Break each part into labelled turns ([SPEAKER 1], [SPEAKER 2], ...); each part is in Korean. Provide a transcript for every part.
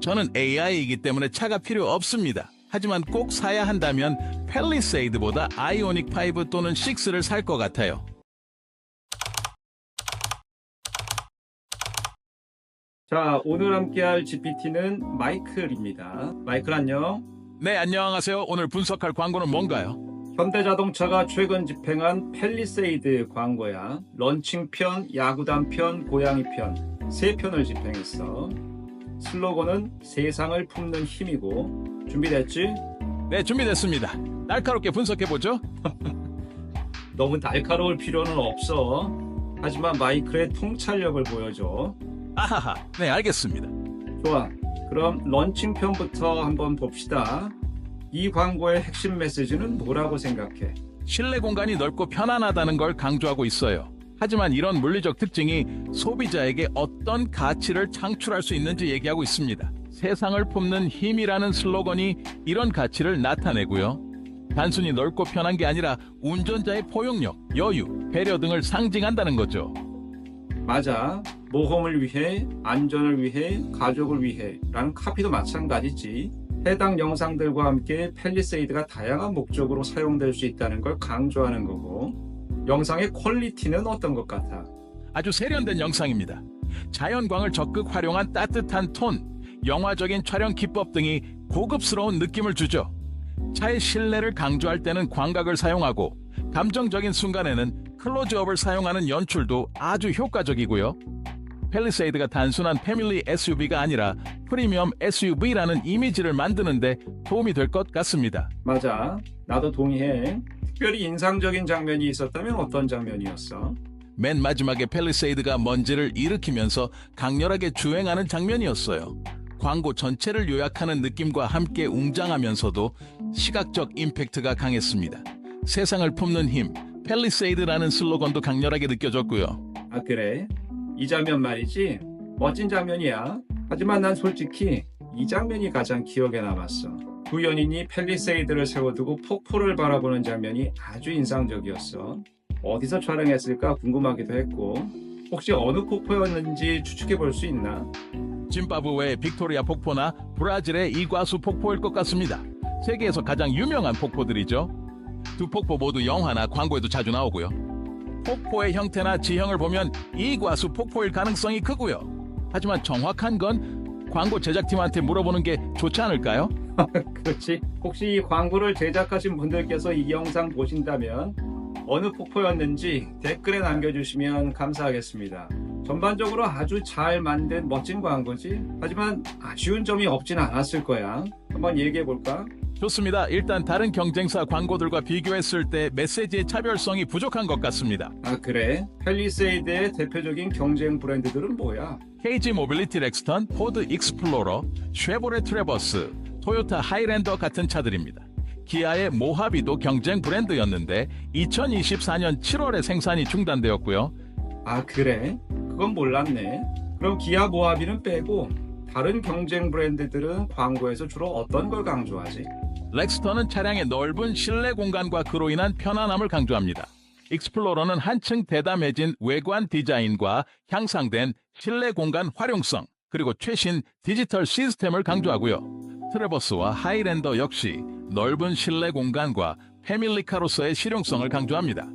[SPEAKER 1] 저는 AI이기 때문에 차가 필요 없습니다. 하지만 꼭 사야 한다면 팰리세이드보다 아이오닉 5 또는 6를 살 것 같아요.
[SPEAKER 2] 자, 오늘 함께할 GPT는 마이클입니다. 마이클 안녕.
[SPEAKER 1] 네, 안녕하세요. 오늘 분석할 광고는 뭔가요?
[SPEAKER 2] 현대자동차가 최근 집행한 팰리세이드 광고야. 런칭편, 야구단편, 고양이편 세 편을 집행했어. 슬로건은 세상을 품는 힘이고. 준비됐지?
[SPEAKER 1] 네, 준비됐습니다. 날카롭게 분석해보죠.
[SPEAKER 2] 너무 날카로울 필요는 없어. 하지만 마이클의 통찰력을 보여줘.
[SPEAKER 1] 아하하, 네, 알겠습니다.
[SPEAKER 2] 좋아. 그럼 런칭편부터 한번 봅시다. 이 광고의 핵심 메시지는 뭐라고 생각해?
[SPEAKER 1] 실내 공간이 넓고 편안하다는 걸 강조하고 있어요. 하지만 이런 물리적 특징이 소비자에게 어떤 가치를 창출할 수 있는지 얘기하고 있습니다. 세상을 품는 힘이라는 슬로건이 이런 가치를 나타내고요. 단순히 넓고 편한 게 아니라 운전자의 포용력, 여유, 배려 등을 상징한다는 거죠.
[SPEAKER 2] 맞아. 모험을 위해, 안전을 위해, 가족을 위해 라는 카피도 마찬가지지. 해당 영상들과 함께 팰리세이드가 다양한 목적으로 사용될 수 있다는 걸 강조하는 거고. 영상의 퀄리티는 어떤 것 같아?
[SPEAKER 1] 아주 세련된 영상입니다. 자연광을 적극 활용한 따뜻한 톤, 영화적인 촬영 기법 등이 고급스러운 느낌을 주죠. 차의 실내를 강조할 때는 광각을 사용하고 감정적인 순간에는 클로즈업을 사용하는 연출도 아주 효과적이고요. 팰리세이드가 단순한 패밀리 SUV가 아니라 프리미엄 SUV라는 이미지를 만드는데 도움이 될 것 같습니다.
[SPEAKER 2] 맞아. 나도 동의해. 특별히 인상적인 장면이 있었다면 어떤 장면이었어?
[SPEAKER 1] 맨 마지막에 팰리세이드가 먼지를 일으키면서 강렬하게 주행하는 장면이었어요. 광고 전체를 요약하는 느낌과 함께 웅장하면서도 시각적 임팩트가 강했습니다. 세상을 품는 힘, 팰리세이드라는 슬로건도 강렬하게 느껴졌고요.
[SPEAKER 2] 아, 그래? 이 장면 말이지? 멋진 장면이야. 하지만 난 솔직히 이 장면이 가장 기억에 남았어. 두 연인이 팰리세이드를 세워두고 폭포를 바라보는 장면이 아주 인상적이었어. 어디서 촬영했을까 궁금하기도 했고, 혹시 어느 폭포였는지 추측해 볼 수 있나?
[SPEAKER 1] 짐바브웨의 빅토리아 폭포나 브라질의 이과수 폭포일 것 같습니다. 세계에서 가장 유명한 폭포들이죠. 두 폭포 모두 영화나 광고에도 자주 나오고요. 폭포의 형태나 지형을 보면 이과수 폭포일 가능성이 크고요. 하지만 정확한 건 광고 제작팀한테 물어보는 게 좋지 않을까요?
[SPEAKER 2] 그렇지. 혹시 이 광고를 제작하신 분들께서 이 영상 보신다면 어느 폭포였는지 댓글에 남겨주시면 감사하겠습니다. 전반적으로 아주 잘 만든 멋진 광고지. 하지만 아쉬운 점이 없진 않았을 거야. 한번 얘기해 볼까?
[SPEAKER 1] 좋습니다. 일단 다른 경쟁사 광고들과 비교했을 때 메시지의 차별성이 부족한 것 같습니다.
[SPEAKER 2] 아, 그래? 팰리세이드의 대표적인 경쟁 브랜드들은 뭐야?
[SPEAKER 1] KG 모빌리티 렉스턴, 포드 익스플로러, 쉐보레 트래버스, 토요타 하이랜더 같은 차들입니다. 기아의 모하비도 경쟁 브랜드였는데 2024년 7월에 생산이 중단되었고요.
[SPEAKER 2] 아, 그래? 그건 몰랐네. 그럼 기아 모하비는 빼고 다른 경쟁 브랜드들은 광고에서 주로 어떤 걸 강조하지?
[SPEAKER 1] 렉스턴은 차량의 넓은 실내 공간과 그로 인한 편안함을 강조합니다. 익스플로러는 한층 대담해진 외관 디자인과 향상된 실내 공간 활용성, 그리고 최신 디지털 시스템을 강조하고요. 트래버스와 하이랜더 역시 넓은 실내 공간과 패밀리카로서의 실용성을 강조합니다.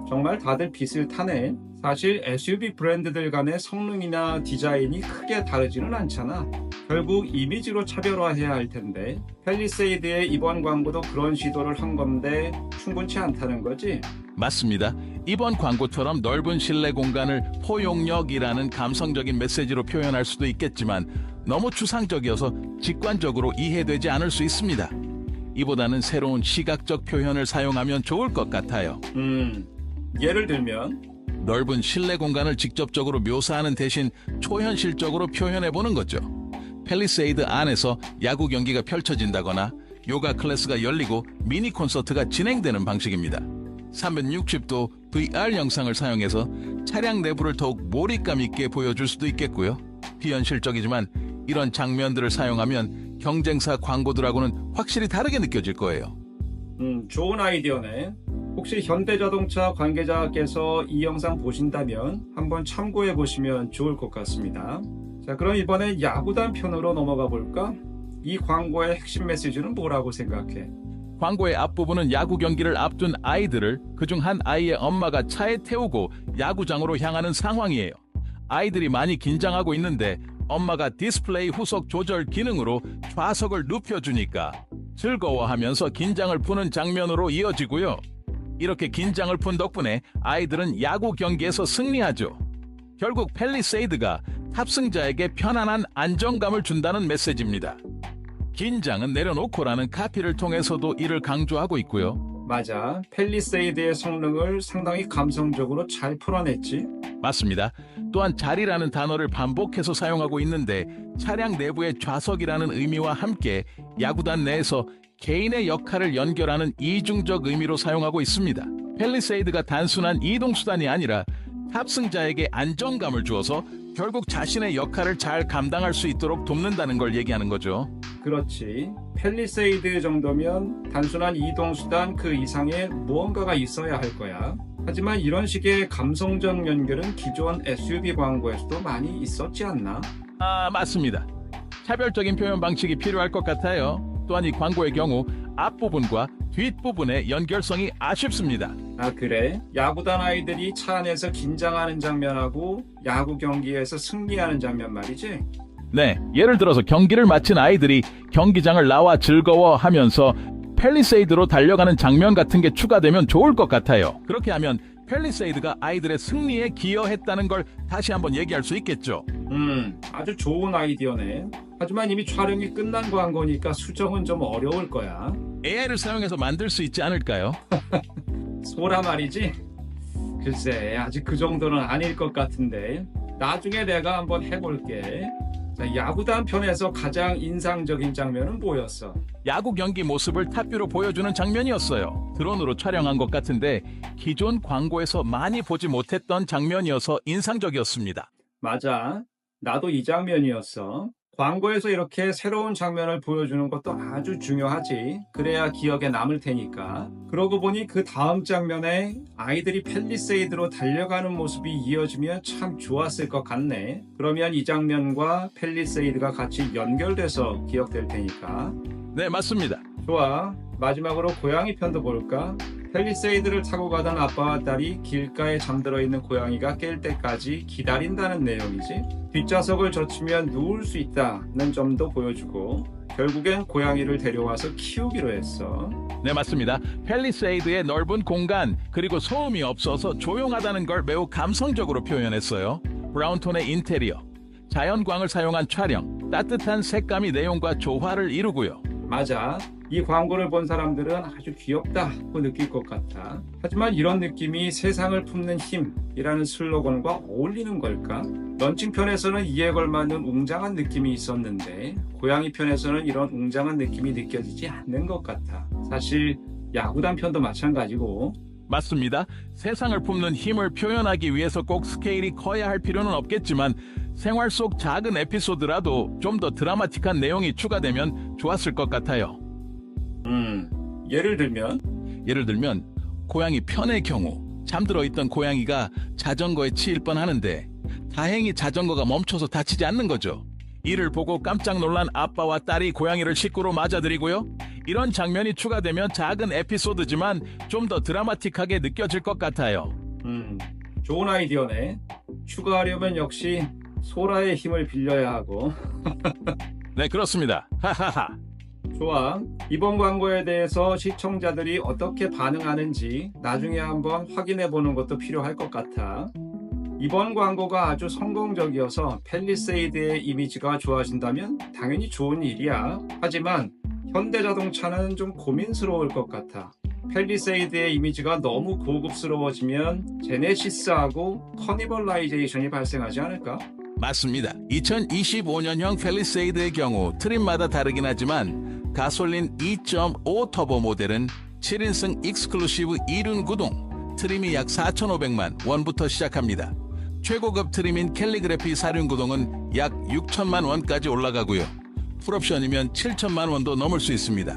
[SPEAKER 2] 정말 다들 비슷하네. 사실 SUV 브랜드들 간의 성능이나 디자인이 크게 다르지는 않잖아. 결국 이미지로 차별화해야 할 텐데 팰리세이드의 이번 광고도 그런 시도를 한 건데 충분치 않다는 거지?
[SPEAKER 1] 맞습니다. 이번 광고처럼 넓은 실내 공간을 포용력이라는 감성적인 메시지로 표현할 수도 있겠지만 너무 추상적이어서 직관적으로 이해되지 않을 수 있습니다. 이보다는 새로운 시각적 표현을 사용하면 좋을 것 같아요.
[SPEAKER 2] 예를 들면?
[SPEAKER 1] 넓은 실내 공간을 직접적으로 묘사하는 대신 초현실적으로 표현해보는 거죠. 팰리세이드 안에서 야구 경기가 펼쳐진다거나 요가 클래스가 열리고 미니 콘서트가 진행되는 방식입니다. 360도 VR 영상을 사용해서 차량 내부를 더욱 몰입감 있게 보여줄 수도 있겠고요. 비현실적이지만 이런 장면들을 사용하면 경쟁사 광고들하고는 확실히 다르게 느껴질 거예요.
[SPEAKER 2] 좋은 아이디어네. 혹시 현대자동차 관계자께서 이 영상 보신다면 한번 참고해 보시면 좋을 것 같습니다. 자, 그럼 이번엔 야구단 편으로 넘어가 볼까? 이 광고의 핵심 메시지는 뭐라고 생각해?
[SPEAKER 1] 광고의 앞부분은 야구 경기를 앞둔 아이들을 그중 한 아이의 엄마가 차에 태우고 야구장으로 향하는 상황이에요. 아이들이 많이 긴장하고 있는데 엄마가 디스플레이 후속 조절 기능으로 좌석을 눕혀주니까 즐거워하면서 긴장을 푸는 장면으로 이어지고요. 이렇게 긴장을 푼 덕분에 아이들은 야구 경기에서 승리하죠. 결국 팰리세이드가 탑승자에게 편안한 안정감을 준다는 메시지입니다. 긴장은 내려놓고라는 카피를 통해서도 이를 강조하고 있고요.
[SPEAKER 2] 맞아. 팰리세이드의 성능을 상당히 감성적으로 잘 풀어냈지.
[SPEAKER 1] 맞습니다. 또한 자리라는 단어를 반복해서 사용하고 있는데 차량 내부의 좌석이라는 의미와 함께 야구단 내에서 개인의 역할을 연결하는 이중적 의미로 사용하고 있습니다. 팰리세이드가 단순한 이동수단이 아니라 탑승자에게 안정감을 주어서 결국 자신의 역할을 잘 감당할 수 있도록 돕는다는 걸 얘기하는 거죠.
[SPEAKER 2] 그렇지. 팰리세이드 정도면 단순한 이동수단 그 이상의 무언가가 있어야 할 거야. 하지만 이런 식의 감성적 연결은 기존 SUV 광고에서도 많이 있었지 않나?
[SPEAKER 1] 맞습니다. 차별적인 표현 방식이 필요할 것 같아요. 또한 이 광고의 경우 앞부분과 뒷부분의 연결성이 아쉽습니다.
[SPEAKER 2] 아, 그래? 야구단 아이들이 차 안에서 긴장하는 장면하고 야구 경기에서 승리하는 장면 말이지?
[SPEAKER 1] 네, 예를 들어서 경기를 마친 아이들이 경기장을 나와 즐거워하면서 팰리세이드로 달려가는 장면 같은 게 추가되면 좋을 것 같아요. 그렇게 하면 팰리세이드가 아이들의 승리에 기여했다는 걸 다시 한번 얘기할 수 있겠죠.
[SPEAKER 2] 아주 좋은 아이디어네. 하지만 이미 촬영이 끝난 광고니까 수정은 좀 어려울 거야.
[SPEAKER 1] AI를 사용해서 만들 수 있지 않을까요?
[SPEAKER 2] 소라 말이지? 글쎄, 아직 그 정도는 아닐 것 같은데 나중에 내가 한번 해볼게. 자, 야구단 편에서 가장 인상적인 장면은 뭐였어?
[SPEAKER 1] 야구 경기 모습을 탑뷰로 보여주는 장면이었어요. 드론으로 촬영한 것 같은데 기존 광고에서 많이 보지 못했던 장면이어서 인상적이었습니다.
[SPEAKER 2] 맞아. 나도 이 장면이었어. 광고에서 이렇게 새로운 장면을 보여주는 것도 아주 중요하지. 그래야 기억에 남을 테니까. 그러고 보니 그 다음 장면에 아이들이 팰리세이드로 달려가는 모습이 이어지면 참 좋았을 것 같네. 그러면 이 장면과 팰리세이드가 같이 연결돼서 기억될 테니까.
[SPEAKER 1] 네, 맞습니다.
[SPEAKER 2] 좋아. 마지막으로 고양이 편도 볼까? 팰리세이드를 타고 가던 아빠와 딸이 길가에 잠들어 있는 고양이가 깰 때까지 기다린다는 내용이지. 뒷좌석을 젖히면 누울 수 있다는 점도 보여주고 결국엔 고양이를 데려와서 키우기로 했어.
[SPEAKER 1] 네, 맞습니다. 팰리세이드의 넓은 공간 그리고 소음이 없어서 조용하다는 걸 매우 감성적으로 표현했어요. 브라운톤의 인테리어, 자연광을 사용한 촬영, 따뜻한 색감이 내용과 조화를 이루고요.
[SPEAKER 2] 맞아. 이 광고를 본 사람들은 아주 귀엽다고 느낄 것 같아. 하지만 이런 느낌이 세상을 품는 힘이라는 슬로건과 어울리는 걸까? 런칭 편에서는 이에 걸맞는 웅장한 느낌이 있었는데 고양이 편에서는 이런 웅장한 느낌이 느껴지지 않는 것 같아. 사실 야구단 편도 마찬가지고.
[SPEAKER 1] 맞습니다. 세상을 품는 힘을 표현하기 위해서 꼭 스케일이 커야 할 필요는 없겠지만 생활 속 작은 에피소드라도 좀 더 드라마틱한 내용이 추가되면 좋았을 것 같아요.
[SPEAKER 2] 예를 들면
[SPEAKER 1] 고양이 편의 경우 잠들어 있던 고양이가 자전거에 치일 뻔하는데 다행히 자전거가 멈춰서 다치지 않는 거죠. 이를 보고 깜짝 놀란 아빠와 딸이 고양이를 식구로 맞아들이고요. 이런 장면이 추가되면 작은 에피소드지만 좀 더 드라마틱하게 느껴질 것 같아요.
[SPEAKER 2] 좋은 아이디어네. 추가하려면 역시 소라의 힘을 빌려야 하고.
[SPEAKER 1] 네, 그렇습니다. 하하하.
[SPEAKER 2] 좋아. 이번 광고에 대해서 시청자들이 어떻게 반응하는지 나중에 한번 확인해 보는 것도 필요할 것 같아. 이번 광고가 아주 성공적이어서 팰리세이드의 이미지가 좋아진다면 당연히 좋은 일이야. 하지만 현대자동차는 좀 고민스러울 것 같아. 팰리세이드의 이미지가 너무 고급스러워지면 제네시스하고 커니벌라이제이션이 발생하지 않을까?
[SPEAKER 1] 맞습니다. 2025년형 팰리세이드의 경우 트림마다 다르긴 하지만 가솔린 2.5 터보 모델은 7인승 익스클루시브 2륜 구동, 트림이 약 4,500만 원부터 시작합니다. 최고급 트림인 캘리그래피 4륜 구동은 약 6천만 원까지 올라가고요. 풀옵션이면 7천만 원도 넘을 수 있습니다.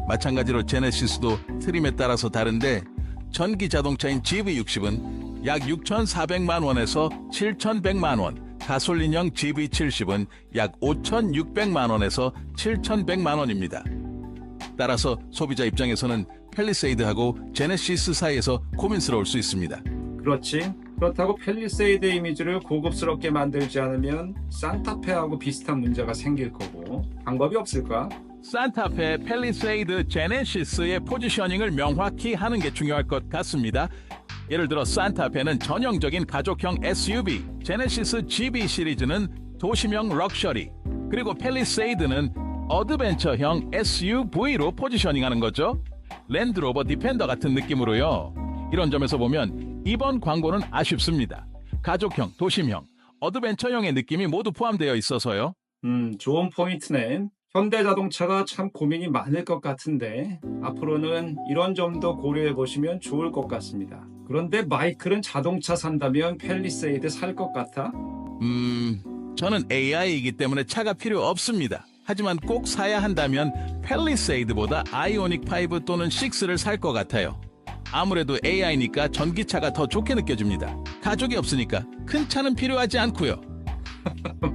[SPEAKER 1] 마찬가지로 제네시스도 트림에 따라서 다른데 전기 자동차인 GV60은 약 6,400만 원에서 7,100만 원, 가솔린형 GV70은 약 5,600만 원에서 7,100만 원입니다. 따라서 소비자 입장에서는 팰리세이드하고 제네시스 사이에서 고민스러울 수 있습니다.
[SPEAKER 2] 그렇지. 그렇다고 팰리세이드 이미지를 고급스럽게 만들지 않으면 산타페하고 비슷한 문제가 생길 거고 방법이 없을까?
[SPEAKER 1] 산타페, 팰리세이드, 제네시스의 포지셔닝을 명확히 하는 게 중요할 것 같습니다. 예를 들어 산타페는 전형적인 가족형 SUV, 제네시스 GB 시리즈는 도심형 럭셔리, 그리고 팰리세이드는 어드벤처형 SUV로 포지셔닝하는 거죠. 랜드로버 디펜더 같은 느낌으로요. 이런 점에서 보면 이번 광고는 아쉽습니다. 가족형, 도심형, 어드벤처형의 느낌이 모두 포함되어 있어서요.
[SPEAKER 2] 좋은 포인트네. 현대자동차가 참 고민이 많을 것 같은데 앞으로는 이런 점도 고려해 보시면 좋을 것 같습니다. 그런데 마이클은 자동차 산다면 팰리세이드 살 것 같아?
[SPEAKER 1] 저는 AI이기 때문에 차가 필요 없습니다. 하지만 꼭 사야 한다면 팰리세이드보다 아이오닉 5 또는 6를 살 것 같아요. 아무래도 AI니까 전기차가 더 좋게 느껴집니다. 가족이 없으니까 큰 차는 필요하지 않고요.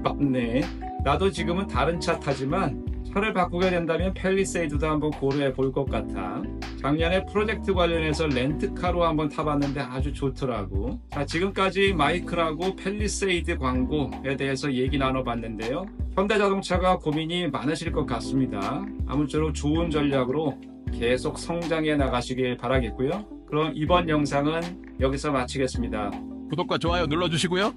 [SPEAKER 2] 맞네. 나도 지금은 다른 차 타지만 차를 바꾸게 된다면 팰리세이드도 한번 고려해 볼 것 같아. 작년에 프로젝트 관련해서 렌트카로 한번 타봤는데 아주 좋더라고. 자, 지금까지 마이클하고 팰리세이드 광고에 대해서 얘기 나눠봤는데요. 현대자동차가 고민이 많으실 것 같습니다. 아무쪼록 좋은 전략으로 계속 성장해 나가시길 바라겠고요. 그럼 이번 영상은 여기서 마치겠습니다.
[SPEAKER 1] 구독과 좋아요 눌러주시고요.